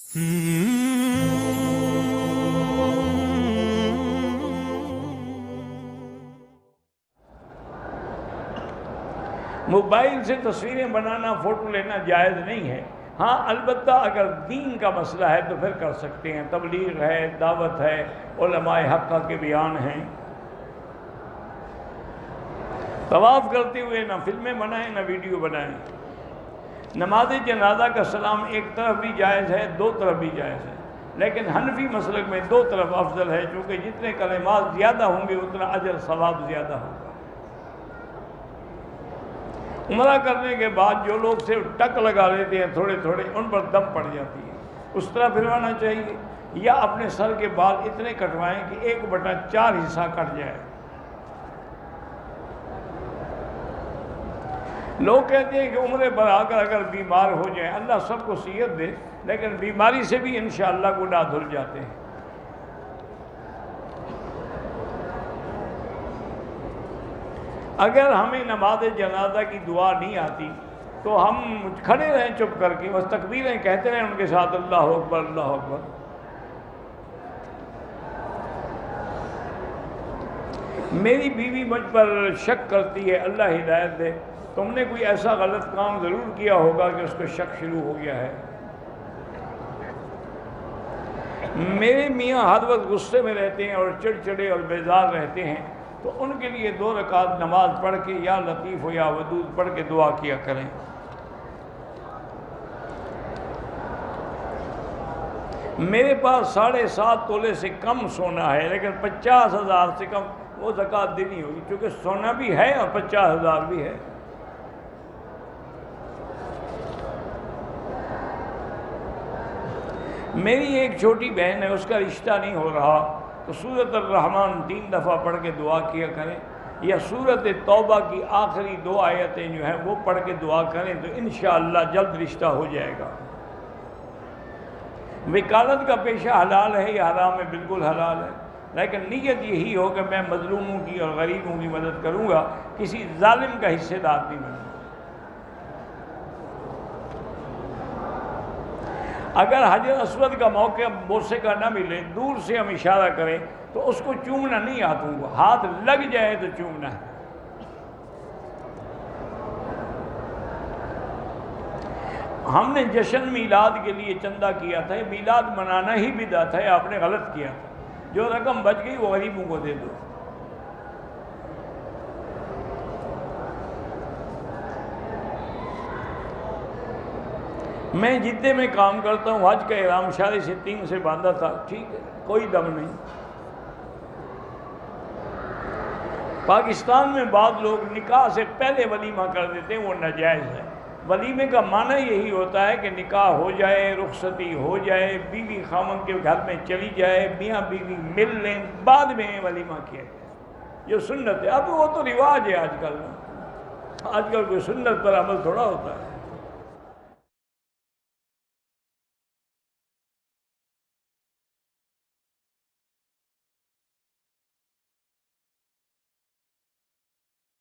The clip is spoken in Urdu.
موبائل سے تصویریں بنانا، فوٹو لینا جائز نہیں ہے. ہاں البتہ اگر دین کا مسئلہ ہے تو پھر کر سکتے ہیں. تبلیغ ہے، دعوت ہے، علماء حق کے بیان ہیں. طواف کرتے ہوئے نہ فلمیں بنائیں نہ ویڈیو بنائیں. نماز جنازہ کا سلام ایک طرف بھی جائز ہے، دو طرف بھی جائز ہے، لیکن حنفی مسلک میں دو طرف افضل ہے، چونکہ جتنے کلمات زیادہ ہوں گے اتنا اجر ثواب زیادہ ہوگا. عمرہ کرنے کے بعد جو لوگ صرف ٹک لگا لیتے ہیں تھوڑے تھوڑے، ان پر دم پڑ جاتی ہے. اس طرح پھروانا چاہیے، یا اپنے سر کے بال اتنے کٹوائیں کہ 1/4 حصہ کٹ جائے. لوگ کہتے ہیں کہ عمرے پر آ کر اگر بیمار ہو جائیں، اللہ سب کو صحت دے، لیکن بیماری سے بھی انشاءاللہ گناہ دھل جاتے ہیں. اگر ہمیں نماز جنازہ کی دعا نہیں آتی تو ہم کھڑے رہیں چپ کر کے، بس تکبیریں کہتے رہیں ان کے ساتھ، اللہ اکبر اللہ اکبر. میری بیوی مجھ پر شک کرتی ہے، اللہ ہدایت دے. تم نے کوئی ایسا غلط کام ضرور کیا ہوگا کہ اس کو شک شروع ہو گیا ہے. میرے میاں ہر وقت غصے میں رہتے ہیں اور چڑچڑے اور بیزار رہتے ہیں، تو ان کے لیے 2 رکعت نماز پڑھ کے یا لطیف و یا ودود پڑھ کے دعا کیا کریں. میرے پاس 7.5 تولے سے کم سونا ہے، لیکن 50,000 سے کم وہ زکوٰۃ دینی ہوگی، کیونکہ سونا بھی ہے اور 50,000 بھی ہے. میری ایک چھوٹی بہن ہے، اس کا رشتہ نہیں ہو رہا، تو سورۃ الرحمن 3 دفعہ پڑھ کے دعا کیا کریں، یا سورۃ توبہ کی آخری 2 آیتیں جو ہیں وہ پڑھ کے دعا کریں تو انشاءاللہ جلد رشتہ ہو جائے گا. وکالت کا پیشہ حلال ہے یا حرام ہے؟ بالکل حلال ہے، لیکن نیت یہی ہو کہ میں مظلوموں کی اور غریبوں کی مدد کروں گا، کسی ظالم کا حصے دار نہیں بنوں. اگر حجر اسود کا موقع بوسے کا نہ ملے، دور سے ہم اشارہ کریں تو اس کو چومنا نہیں ہاتھوں کو، ہاتھ لگ جائے تو چومنا ہے. ہم نے جشن میلاد کے لیے چندہ کیا تھا، میلاد منانا ہی بدعت ہے، آپ نے غلط کیا تھا. جو رقم بچ گئی وہ غریبوں کو دے دو. میں جدے میں کام کرتا ہوں، حج کا احرام شادی سے 3 سے باندھا تھا، ٹھیک ہے، کوئی دم نہیں. پاکستان میں بعض لوگ نکاح سے پہلے ولیمہ کر دیتے ہیں، وہ ناجائز ہے. ولیمے کا معنی یہی ہوتا ہے کہ نکاح ہو جائے، رخصتی ہو جائے، بیوی خامن کے گھر میں چلی جائے، میاں بیوی مل لیں، بعد میں ولیمہ کیا جائے، جو سنت ہے. اب وہ تو رواج ہے آج کل کوئی سنت پر عمل تھوڑا ہوتا ہے.